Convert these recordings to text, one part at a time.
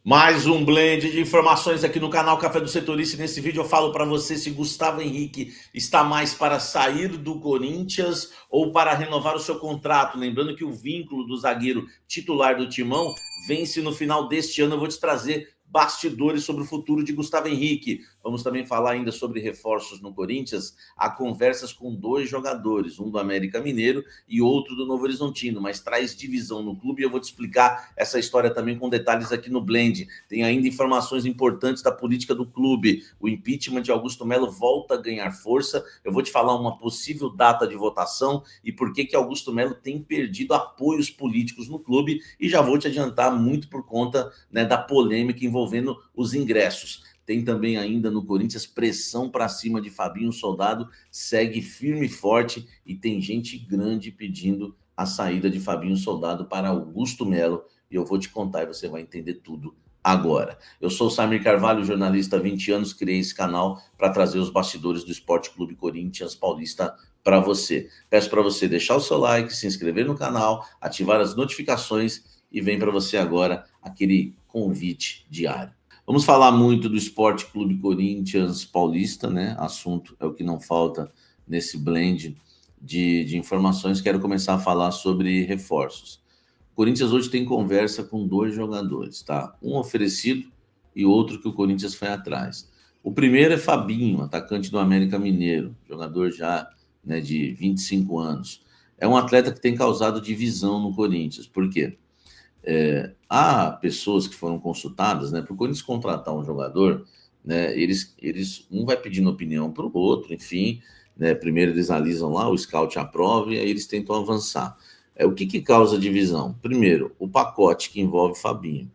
Mais um blend de informações aqui no canal Café do Setorista. E nesse vídeo eu falo para você se Gustavo Henrique está mais para sair do Corinthians ou para renovar o seu contrato. Lembrando que o vínculo do zagueiro titular do Timão vence no final deste ano. Eu vou te trazer bastidores sobre o futuro de Gustavo Henrique. Vamos também falar ainda sobre reforços no Corinthians. Há conversas com dois jogadores, um do América Mineiro e outro do Novo Horizontino, mas traz divisão no clube e eu vou te explicar essa história também com detalhes aqui no Blend. Tem ainda informações importantes da política do clube. O impeachment de Augusto Melo volta a ganhar força. Eu vou te falar uma possível data de votação e por que Augusto Melo tem perdido apoios políticos no clube, e já vou te adiantar muito por conta, né, da polêmica envolvendo os ingressos. Tem também ainda no Corinthians pressão para cima de Fabinho Soldado, segue firme e forte e tem gente grande pedindo a saída de Fabinho Soldado para Augusto Melo, e eu vou te contar e você vai entender tudo agora. Eu sou o Samir Carvalho, jornalista há 20 anos, criei esse canal para trazer os bastidores do Esporte Clube Corinthians Paulista para você. Peço para você deixar o seu like, se inscrever no canal, ativar as notificações e vem para você agora aquele convite diário. Vamos falar muito do Esporte Clube Corinthians Paulista, né? Assunto é o que não falta nesse blend de informações. Quero começar a falar sobre reforços. O Corinthians hoje tem conversa com dois jogadores, tá? Um oferecido e outro que o Corinthians foi atrás. O primeiro é Fabinho, atacante do América Mineiro, jogador já, né, de 25 anos. É um atleta que tem causado divisão no Corinthians. Por quê? Há pessoas que foram consultadas, né, para o Corinthians contratar um jogador, né, um vai pedindo opinião para o outro, enfim, né, primeiro eles analisam lá, o scout aprova e aí eles tentam avançar. O que causa divisão? Primeiro, o pacote que envolve Fabinho.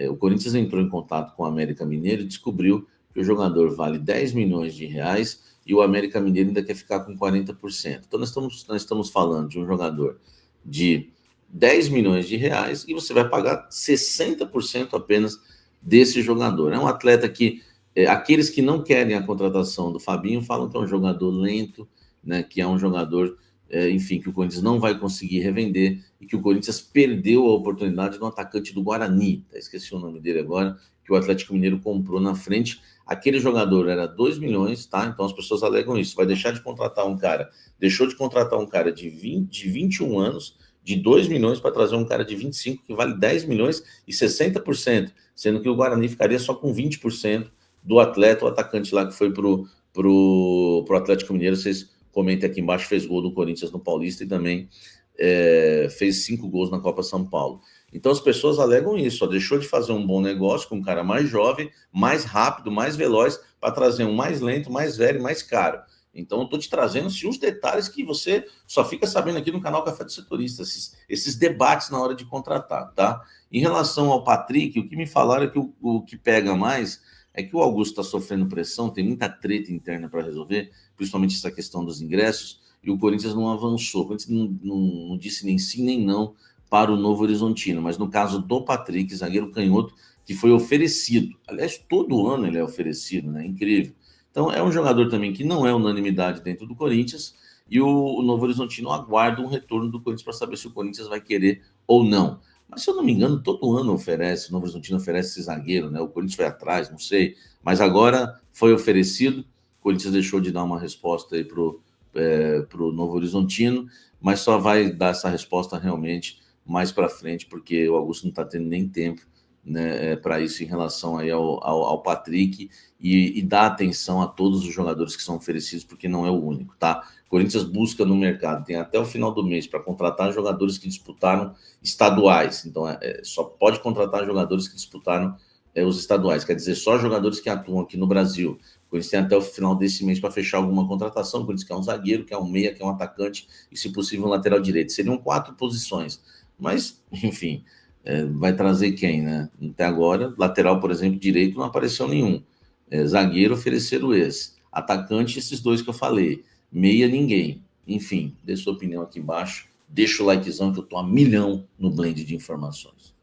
O Corinthians entrou em contato com o América Mineiro e descobriu que o jogador vale 10 milhões de reais e o América Mineiro ainda quer ficar com 40%. Então nós estamos falando de um jogador de 10 milhões de reais e você vai pagar 60% apenas desse jogador. É um atleta que, aqueles que não querem a contratação do Fabinho falam que é um jogador lento, né, que é um jogador, enfim, que o Corinthians não vai conseguir revender e que o Corinthians perdeu a oportunidade do atacante do Guarani, esqueci o nome dele agora, que o Atlético Mineiro comprou na frente. Aquele jogador era 2 milhões, tá? Então as pessoas alegam isso, vai deixar de contratar um cara, deixou de contratar um cara de 21 anos, de 2 milhões para trazer um cara de 25 que vale 10 milhões e 60%, sendo que o Guarani ficaria só com 20% do atleta, o atacante lá que foi pro Atlético Mineiro. Vocês comentem aqui embaixo, fez gol do Corinthians no Paulista e também fez 5 gols na Copa São Paulo. Então as pessoas alegam isso, deixou de fazer um bom negócio com um cara mais jovem, mais rápido, mais veloz, para trazer um mais lento, mais velho, mais caro. Então, eu estou te trazendo os detalhes que você só fica sabendo aqui no canal Café do Setorista, esses debates na hora de contratar, tá? Em relação ao Patrick, o que me falaram é que o que pega mais é que o Augusto está sofrendo pressão, tem muita treta interna para resolver, principalmente essa questão dos ingressos, e o Corinthians não avançou. O Corinthians não disse nem sim nem não para o Novo Horizontino, mas no caso do Patrick, zagueiro canhoto, que foi oferecido. Aliás, todo ano ele é oferecido, né? Incrível. Então, é um jogador também que não é unanimidade dentro do Corinthians e o Novo Horizontino aguarda um retorno do Corinthians para saber se o Corinthians vai querer ou não. Mas, se eu não me engano, todo ano oferece, o Novo Horizontino oferece esse zagueiro, né? O Corinthians foi atrás, não sei. Mas agora foi oferecido, o Corinthians deixou de dar uma resposta aí pro Novo Horizontino, mas só vai dar essa resposta realmente mais para frente, porque o Augusto não está tendo nem tempo, né, para isso em relação aí ao Patrick e dar atenção a todos os jogadores que são oferecidos, porque não é o único, tá? Corinthians busca no mercado, tem até o final do mês para contratar jogadores que disputaram estaduais, então só pode contratar jogadores que disputaram os estaduais, quer dizer, só jogadores que atuam aqui no Brasil. O Corinthians tem até o final desse mês para fechar alguma contratação. O Corinthians quer um zagueiro, quer um meia, quer um atacante e, se possível, um lateral direito. Seriam 4 posições, mas, enfim, vai trazer quem, né? Até agora, lateral, por exemplo, direito, não apareceu nenhum. Zagueiro, ofereceram esse. Atacante, esses dois que eu falei. Meia, ninguém. Enfim, dê sua opinião aqui embaixo. Deixa o likezão que eu tô a milhão no blend de informações.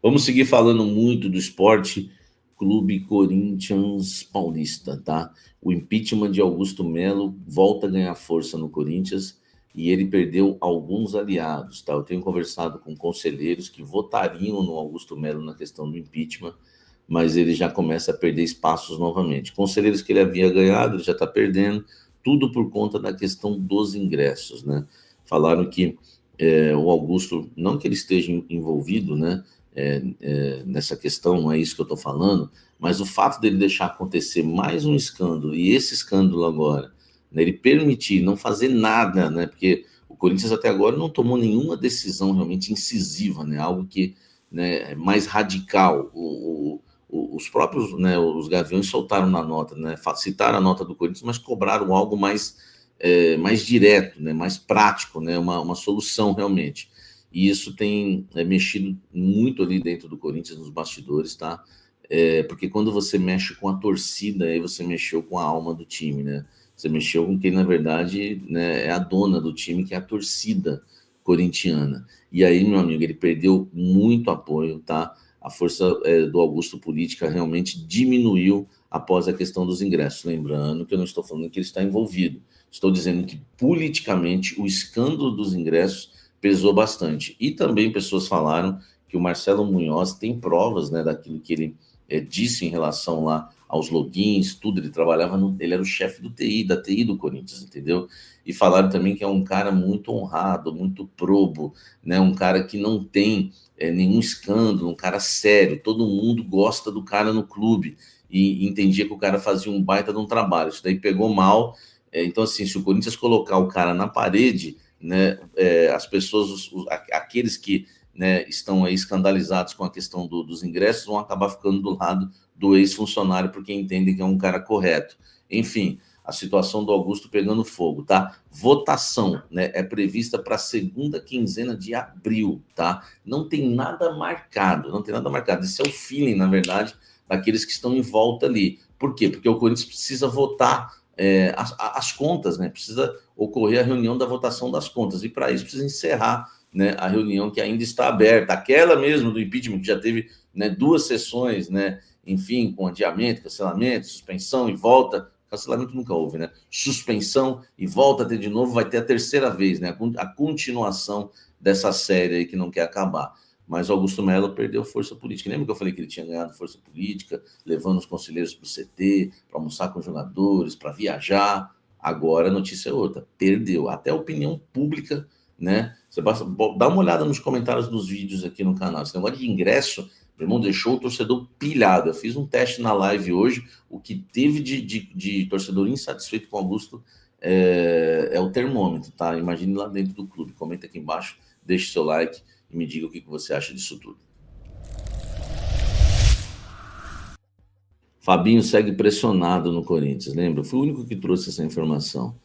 Vamos seguir falando muito do Esporte Clube Corinthians Paulista, tá? O impeachment de Augusto Melo volta a ganhar força no Corinthians e ele perdeu alguns aliados, tá? Eu tenho conversado com conselheiros que votariam no Augusto Melo na questão do impeachment, mas ele já começa a perder espaços novamente. Conselheiros que ele havia ganhado, ele já está perdendo, tudo por conta da questão dos ingressos, né? Falaram que o Augusto, não que ele esteja envolvido, né, nessa questão, não é isso que eu estou falando, mas o fato dele deixar acontecer mais um escândalo, e esse escândalo agora, né, ele permitir não fazer nada, né, porque o Corinthians até agora não tomou nenhuma decisão realmente incisiva, né, algo que, né, é mais radical. Os próprios, né, os Gaviões soltaram na nota, né, citaram a nota do Corinthians, mas cobraram algo mais direto, né, mais prático, né, uma solução realmente. E isso tem mexido muito ali dentro do Corinthians, nos bastidores, tá? Porque quando você mexe com a torcida, aí você mexeu com a alma do time, né? Você mexeu com quem, na verdade, né, é a dona do time, que é a torcida corintiana. E aí, meu amigo, ele perdeu muito apoio, tá? A força do Augusto política realmente diminuiu após a questão dos ingressos. Lembrando que eu não estou falando que ele está envolvido. Estou dizendo que, politicamente, o escândalo dos ingressos pesou bastante. E também pessoas falaram que o Marcelo Munhoz tem provas, né, daquilo que ele disse em relação lá aos logins, tudo. Ele trabalhava, ele era o chefe do TI, da TI do Corinthians, entendeu? E falaram também que é um cara muito honrado, muito probo, né, um cara que não tem nenhum escândalo, um cara sério, todo mundo gosta do cara no clube, e entendia que o cara fazia um baita de um trabalho. Isso daí pegou mal. Então, assim, se o Corinthians colocar o cara na parede, né, as pessoas, aqueles que, né, estão aí escandalizados com a questão dos ingressos, vão acabar ficando do lado do ex-funcionário, porque entendem que é um cara correto. Enfim, a situação do Augusto pegando fogo, tá? Votação, né, é prevista para a segunda quinzena de abril, tá? Não tem nada marcado, não tem nada marcado. Esse é o feeling, na verdade, daqueles que estão em volta ali. Por quê? Porque o Corinthians precisa votar as contas, né? Precisa ocorrer a reunião da votação das contas, e para isso precisa encerrar, né, a reunião que ainda está aberta, aquela mesmo do impeachment, que já teve, né, 2 sessões, né, enfim, com adiamento, cancelamento, suspensão e volta. Cancelamento nunca houve, né? Suspensão e volta a ter de novo, vai ter a terceira vez, né? A continuação dessa série aí que não quer acabar. Mas o Augusto Melo perdeu força política. Lembra que eu falei que ele tinha ganhado força política, levando os conselheiros para o CT, para almoçar com os jogadores, para viajar? Agora a notícia é outra. Perdeu. Até a opinião pública, né? Você basta dar uma olhada nos comentários dos vídeos aqui no canal. Esse negócio de ingresso, meu irmão, deixou o torcedor pilhado. Eu fiz um teste na live hoje. O que teve de torcedor insatisfeito com o Augusto é o termômetro, tá? Imagine lá dentro do clube. Comenta aqui embaixo, deixe seu like e me diga o que você acha disso tudo. Fabinho segue pressionado no Corinthians, lembra? Eu fui o único que trouxe essa informação.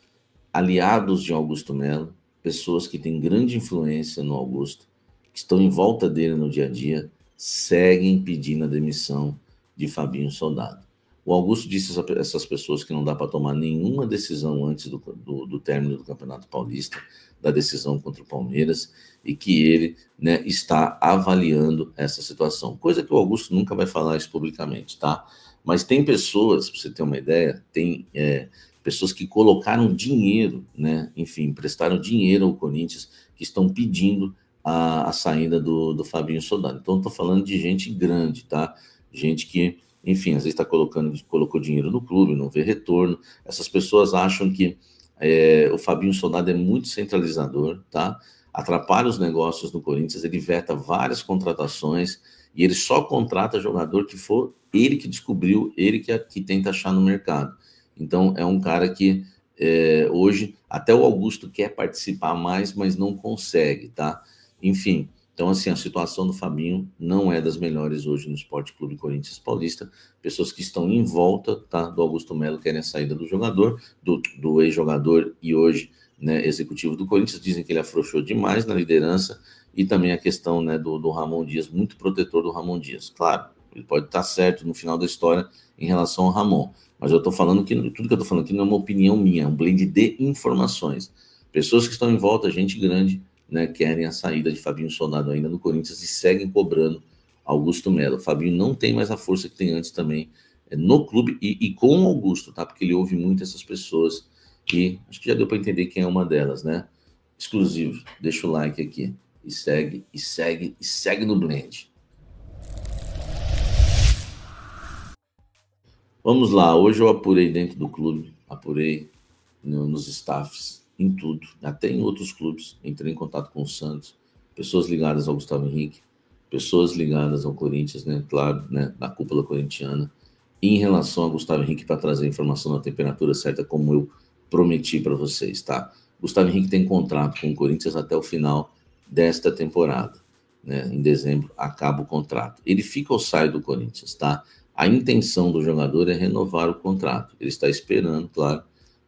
Aliados de Augusto Melo, pessoas que têm grande influência no Augusto, que estão em volta dele no dia a dia, seguem pedindo a demissão de Fabinho Soldado. O Augusto disse a essas pessoas que não dá para tomar nenhuma decisão antes do término do Campeonato Paulista, da decisão contra o Palmeiras, e que ele, né, está avaliando essa situação. Coisa que o Augusto nunca vai falar isso publicamente, tá? Mas tem pessoas, para você ter uma ideia, tem pessoas que colocaram dinheiro, né, enfim, prestaram dinheiro ao Corinthians, que estão pedindo a saída do Fabinho Soldado. Então, estou falando de gente grande, tá? Gente que, enfim, às vezes colocou dinheiro no clube, não vê retorno. Essas pessoas acham que o Fabinho Soldado é muito centralizador, tá? Atrapalha os negócios do Corinthians, ele veta várias contratações e ele só contrata jogador que for ele que descobriu, ele que tenta achar no mercado. Então, é um cara que hoje até o Augusto quer participar mais, mas não consegue, tá? Enfim, então, assim, a situação do Fabinho não é das melhores hoje no Sport Clube Corinthians Paulista. Pessoas que estão em volta, tá, do Augusto Melo querem a saída do jogador, do ex-jogador e hoje, né, executivo do Corinthians, dizem que ele afrouxou demais na liderança, e também a questão, né, do Ramon Dias, muito protetor do Ramon Dias. Claro, ele pode estar certo no final da história em relação ao Ramon, mas eu estou falando que tudo que eu estou falando aqui não é uma opinião minha, é um blend de informações. Pessoas que estão em volta, gente grande, né, querem a saída de Fabinho Soldado ainda no Corinthians e seguem cobrando Augusto Melo. Fabinho não tem mais a força que tem antes também no clube e com o Augusto, tá? Porque ele ouve muito essas pessoas, e acho que já deu para entender quem é uma delas, né? exclusivo. Deixa o like aqui. E segue, e segue, e segue no Blend. Vamos lá, hoje eu apurei dentro do clube, apurei nos staffs, em tudo, até em outros clubes. Entrei em contato com o Santos, pessoas ligadas ao Gustavo Henrique, pessoas ligadas ao Corinthians, né? Claro, né? Da cúpula corintiana. E em relação ao Gustavo Henrique, para trazer a informação da temperatura certa, como eu prometi para vocês, tá? Gustavo Henrique tem contrato com o Corinthians até o final desta temporada, né? Em dezembro acaba o contrato. Ele fica ou sai do Corinthians, tá? A intenção do jogador é renovar o contrato. Ele está esperando, claro,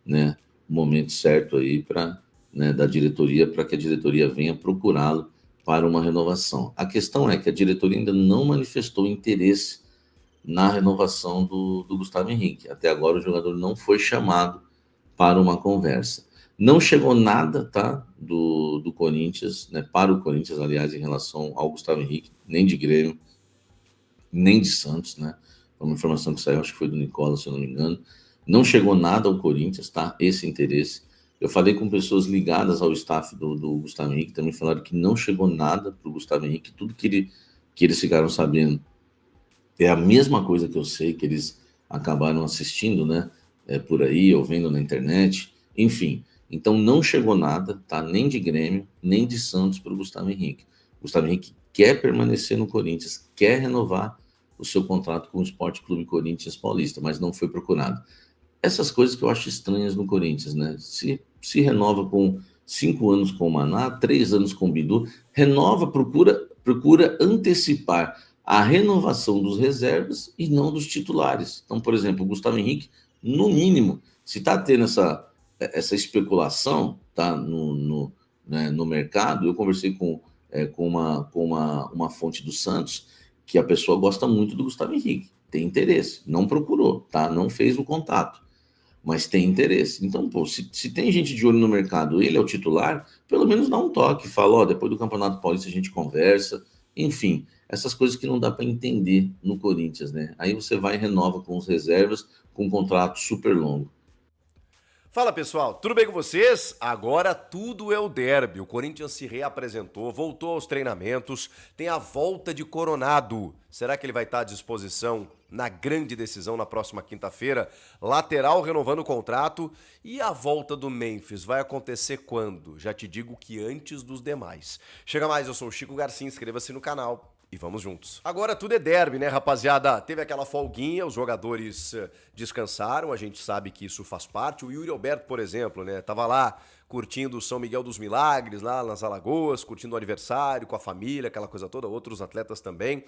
né, o momento certo aí para, né, da diretoria, para que a diretoria venha procurá-lo para uma renovação. A questão é que a diretoria ainda não manifestou interesse na renovação do Gustavo Henrique. Até agora o jogador não foi chamado para uma conversa. Não chegou nada, tá, do Corinthians, né, para o Corinthians, aliás, em relação ao Gustavo Henrique, nem de Grêmio, nem de Santos, né? Foi uma informação que saiu, acho que foi do Nicola, se eu não me engano. Não chegou nada ao Corinthians, tá? Esse interesse. Eu falei com pessoas ligadas ao staff do Gustavo Henrique, também falaram que não chegou nada para o Gustavo Henrique, tudo que eles ficaram sabendo é a mesma coisa que eu sei, que eles acabaram assistindo, né? Por aí, ou vendo na internet, enfim. Então não chegou nada, tá? Nem de Grêmio, nem de Santos para o Gustavo Henrique. Gustavo Henrique quer permanecer no Corinthians, quer renovar o seu contrato com o Sport Clube Corinthians Paulista, mas não foi procurado. Essas coisas que eu acho estranhas no Corinthians, né? Se renova com 5 anos com o Maná, 3 anos com o Bidu, renova, procura antecipar a renovação dos reservas e não dos titulares. Então, por exemplo, o Gustavo Henrique, no mínimo, se está tendo essa especulação, tá, né, no mercado, eu conversei com uma fonte do Santos, que a pessoa gosta muito do Gustavo Henrique, tem interesse, não procurou, tá, não fez o contato, mas tem interesse. Então, pô, se tem gente de olho no mercado, ele é o titular, pelo menos dá um toque, fala, ó, depois do Campeonato Paulista a gente conversa, enfim, essas coisas que não dá para entender no Corinthians, né? Aí você vai e renova com os reservas, com um contrato super longo. Fala pessoal, tudo bem com vocês? Agora tudo é o derby. O Corinthians se reapresentou, voltou aos treinamentos, tem a volta de Coronado. Será que ele vai estar à disposição na grande decisão na próxima quinta-feira? Lateral renovando o contrato. E a volta do Memphis vai acontecer quando? Já te digo que antes dos demais. Chega mais, eu sou o Chico Garcia, inscreva-se no canal. E vamos juntos. Agora tudo é derby, né, rapaziada? Teve aquela folguinha, os jogadores descansaram, a gente sabe que isso faz parte. O Yuri Alberto, por exemplo, né, tava lá curtindo o São Miguel dos Milagres, lá nas Alagoas, curtindo o aniversário com a família, aquela coisa toda, outros atletas também.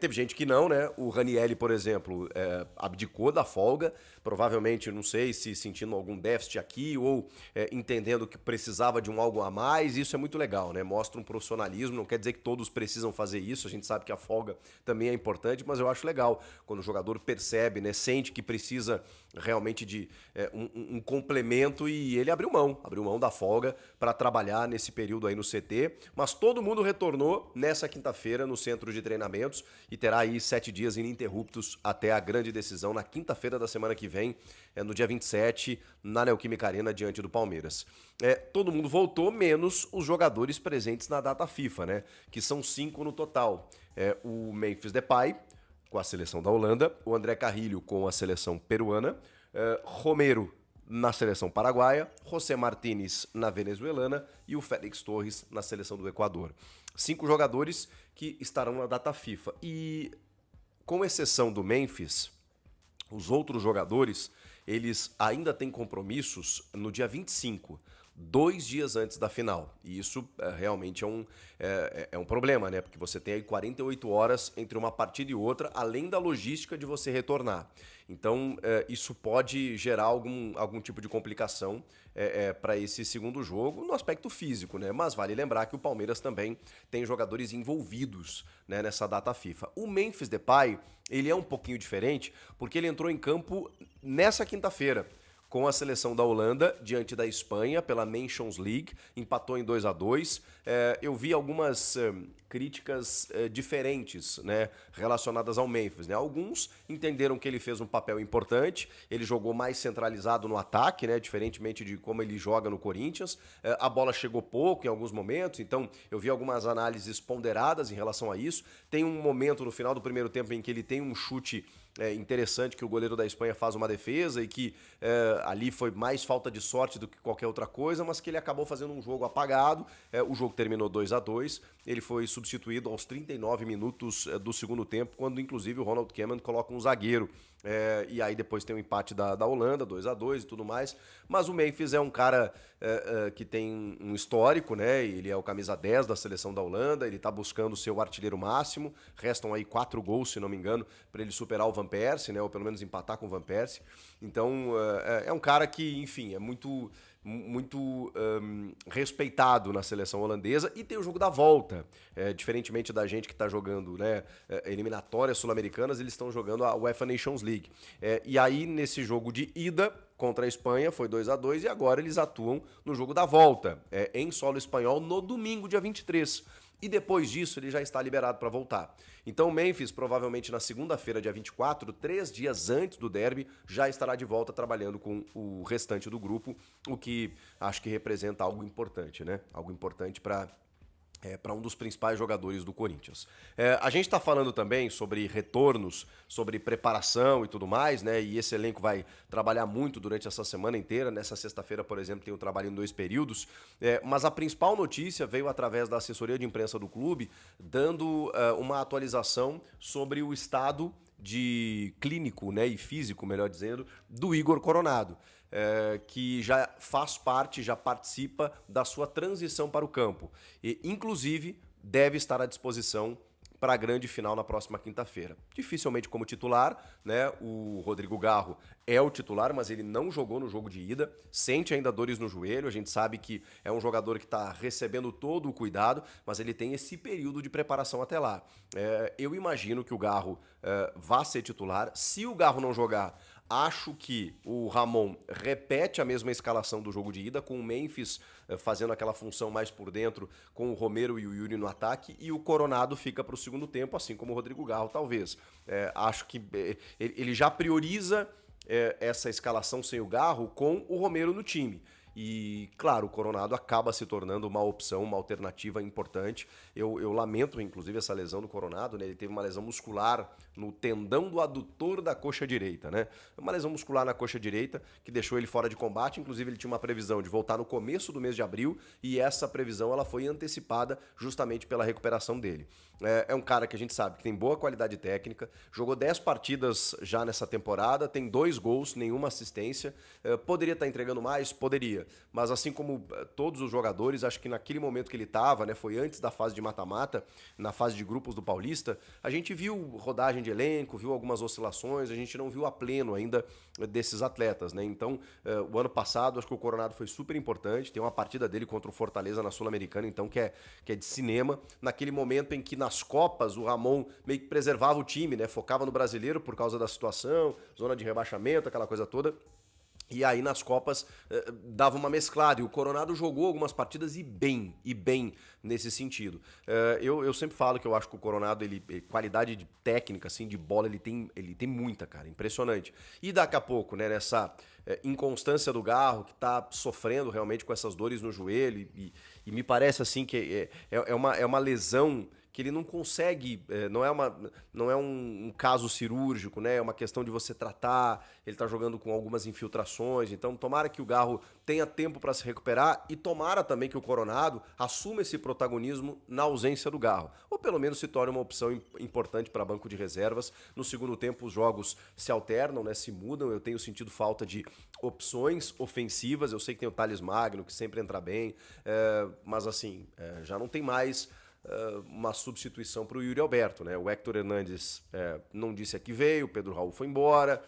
Teve gente que não, né? O Ranieri, por exemplo, abdicou da folga, provavelmente, não sei, se sentindo algum déficit aqui ou entendendo que precisava de um algo a mais. Isso é muito legal, né? Mostra um profissionalismo, não quer dizer que todos precisam fazer isso, a gente sabe que a folga também é importante, mas eu acho legal quando o jogador percebe, né? Sente que precisa realmente de um complemento e ele abriu mão da folga para trabalhar nesse período aí no CT, mas todo mundo retornou nessa quinta-feira no centro de treinamentos e terá aí 7 dias ininterruptos até a grande decisão na quinta-feira da semana que vem, no dia 27, na Neoquímica Arena, diante do Palmeiras. Todo mundo voltou, menos os jogadores presentes na data FIFA, né? Que são 5 no total. O Memphis Depay, com a seleção da Holanda, o André Carrilho com a seleção peruana, Romero na seleção paraguaia, José Martínez na venezuelana e o Félix Torres na seleção do Equador. 5 jogadores que estarão na data FIFA. E, com exceção do Memphis, os outros jogadores, eles ainda têm compromissos no dia 25, 2 dias antes da final. E isso realmente é um problema, né? Porque você tem aí 48 horas entre uma partida e outra, além da logística de você retornar. Então, isso pode gerar algum tipo de complicação para esse segundo jogo no aspecto físico, né? Mas vale lembrar que o Palmeiras também tem jogadores envolvidos, né, nessa data FIFA. O Memphis Depay, ele é um pouquinho diferente porque ele entrou em campo nessa quinta-feira com a seleção da Holanda diante da Espanha pela Nations League, empatou em 2-2. Eu vi algumas críticas diferentes, né, relacionadas ao Memphis, né? Alguns entenderam que ele fez um papel importante, ele jogou mais centralizado no ataque, né, diferentemente de como ele joga no Corinthians. A bola chegou pouco em alguns momentos, então eu vi algumas análises ponderadas em relação a isso. Tem um momento no final do primeiro tempo em que ele tem um chute interessante, que o goleiro da Espanha faz uma defesa e que ali foi mais falta de sorte do que qualquer outra coisa, mas que ele acabou fazendo um jogo apagado. O jogo terminou 2-2, ele foi substituído aos 39 minutos do segundo tempo, quando inclusive o Ronald Koeman coloca um zagueiro. E aí depois tem o empate da Holanda, 2-2 e tudo mais. Mas o Memphis é um cara que tem um histórico, né? Ele é o camisa 10 da seleção da Holanda, ele tá buscando o seu artilheiro máximo. Restam aí 4 gols, se não me engano, para ele superar o Van Persie, né? Ou pelo menos empatar com o Van Persie. Então é um cara que, enfim, é muito respeitado na seleção holandesa, e tem o jogo da volta. Diferentemente da gente que está jogando, né, eliminatórias sul-americanas, eles estão jogando a UEFA Nations League. E aí, nesse jogo de ida contra a Espanha, foi 2-2, e agora eles atuam no jogo da volta, em solo espanhol, no domingo, dia 23. E depois disso, ele já está liberado para voltar. Então o Memphis, provavelmente na segunda-feira, dia 24, 3 dias antes do derby, já estará de volta trabalhando com o restante do grupo, o que acho que representa algo importante, né? Algo importante para um dos principais jogadores do Corinthians. A gente está falando também sobre retornos, sobre preparação e tudo mais, né? E esse elenco vai trabalhar muito durante essa semana inteira. Nessa sexta-feira, por exemplo, tem o trabalho em 2 períodos. Mas a principal notícia veio através da assessoria de imprensa do clube, dando uma atualização sobre o estado de clínico, né, e físico, melhor dizendo, do Igor Coronado. Que já faz parte, já participa da sua transição para o campo. E, inclusive, deve estar à disposição para a grande final na próxima quinta-feira. Dificilmente como titular, né? O Rodrigo Garro é o titular, mas ele não jogou no jogo de ida, sente ainda dores no joelho, a gente sabe que é um jogador que está recebendo todo o cuidado, mas ele tem esse período de preparação até lá. Eu imagino que o Garro vá ser titular. Se o Garro não jogar, acho que o Ramon repete a mesma escalação do jogo de ida, com o Memphis fazendo aquela função mais por dentro, com o Romero e o Yuri no ataque, e o Coronado fica para o segundo tempo, assim como o Rodrigo Garro, talvez. Acho que ele já prioriza essa escalação sem o Garro com o Romero no time. E, claro, o Coronado acaba se tornando uma opção, uma alternativa importante. Eu lamento, inclusive, essa lesão do Coronado, né? Ele teve uma lesão muscular no tendão do adutor da coxa direita, né? Uma lesão muscular na coxa direita que deixou ele fora de combate. Inclusive, ele tinha uma previsão de voltar no começo do mês de abril, e essa previsão ela foi antecipada justamente pela recuperação dele. É um cara que a gente sabe que tem boa qualidade técnica, jogou 10 partidas já nessa temporada, tem 2 gols, nenhuma assistência. Poderia estar entregando mais? Poderia. Mas assim como todos os jogadores, acho que naquele momento que ele estava, né, foi antes da fase de mata-mata, na fase de grupos do Paulista, a gente viu rodagem de elenco, viu algumas oscilações, a gente não viu a pleno ainda desses atletas, né? Então, o ano passado, acho que o Coronado foi super importante, tem uma partida dele contra o Fortaleza na Sul-Americana, então, que é de cinema, naquele momento em que nas Copas o Ramon meio que preservava o time, né, focava no brasileiro por causa da situação, zona de rebaixamento, aquela coisa toda. E aí nas Copas dava uma mesclada, e o Coronado jogou algumas partidas e bem nesse sentido. Eu sempre falo que eu acho que o Coronado, qualidade de técnica, assim, de bola, ele tem muita, cara, impressionante. E daqui a pouco, né, nessa inconstância do Garro, que tá sofrendo realmente com essas dores no joelho, e me parece assim que é uma lesão que ele não consegue, não é um caso cirúrgico, né? É uma questão de você tratar, ele tá jogando com algumas infiltrações, então tomara que o Garro tenha tempo para se recuperar, e tomara também que o Coronado assuma esse protagonismo na ausência do Garro, ou pelo menos se torne uma opção importante para banco de reservas. No segundo tempo os jogos se alternam, né? Se mudam, eu tenho sentido falta de opções ofensivas, eu sei que tem o Thales Magno, que sempre entra bem, mas assim, já não tem mais uma substituição para o Yuri Alberto, né? O Héctor Hernandes não disse a que veio, o Pedro Raul foi embora,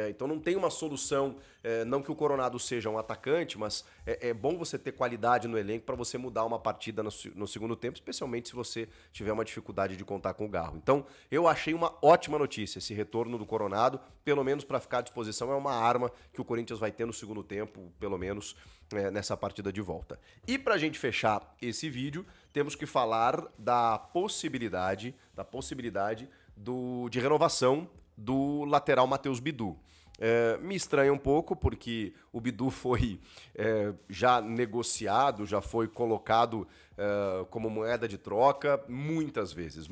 Então não tem uma solução, não que o Coronado seja um atacante, mas é bom você ter qualidade no elenco para você mudar uma partida no segundo tempo, especialmente se você tiver uma dificuldade de contar com o Garro. Então eu achei uma ótima notícia esse retorno do Coronado, pelo menos para ficar à disposição, é uma arma que o Corinthians vai ter no segundo tempo, pelo menos nessa partida de volta. E para a gente fechar esse vídeo, temos que falar da possibilidade de renovação do lateral Matheus Bidu. Me estranha um pouco porque o Bidu foi já negociado, já foi colocado como moeda de troca muitas vezes.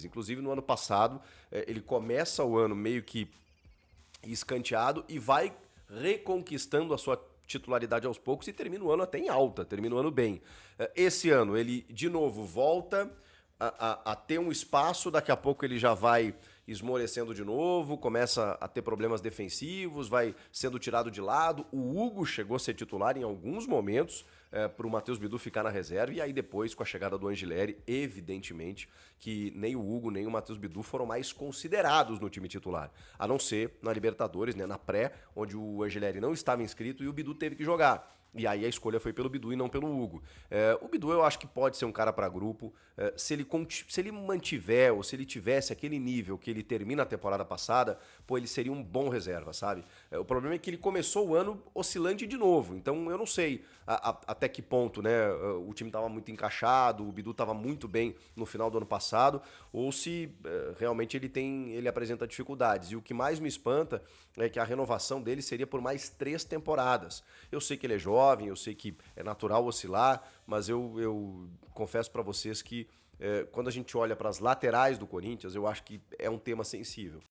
Inclusive no ano passado, ele começa o ano meio que escanteado e vai reconquistando a sua titularidade aos poucos e termina o ano até em alta, termina o ano bem. Esse ano ele de novo volta a ter um espaço, daqui a pouco ele já vai esmorecendo de novo, começa a ter problemas defensivos, vai sendo tirado de lado. O Hugo chegou a ser titular em alguns momentos para o Matheus Bidu ficar na reserva, e aí depois, com a chegada do Angileri, evidentemente que nem o Hugo nem o Matheus Bidu foram mais considerados no time titular, a não ser na Libertadores, né, na pré, onde o Angileri não estava inscrito e o Bidu teve que jogar. E aí a escolha foi pelo Bidu e não pelo Hugo. O Bidu eu acho que pode ser um cara para grupo. Se ele mantiver ou se ele tivesse aquele nível que ele termina a temporada passada, pô, ele seria um bom reserva, sabe? O problema é que ele começou o ano oscilante de novo. Então eu não sei até que ponto, né? O time estava muito encaixado, o Bidu estava muito bem no final do ano passado, ou se realmente ele apresenta dificuldades. E o que mais me espanta é que a renovação dele seria por mais 3 temporadas. Eu sei que ele é jovem, eu sei que é natural oscilar, mas eu confesso para vocês que quando a gente olha para as laterais do Corinthians, eu acho que é um tema sensível.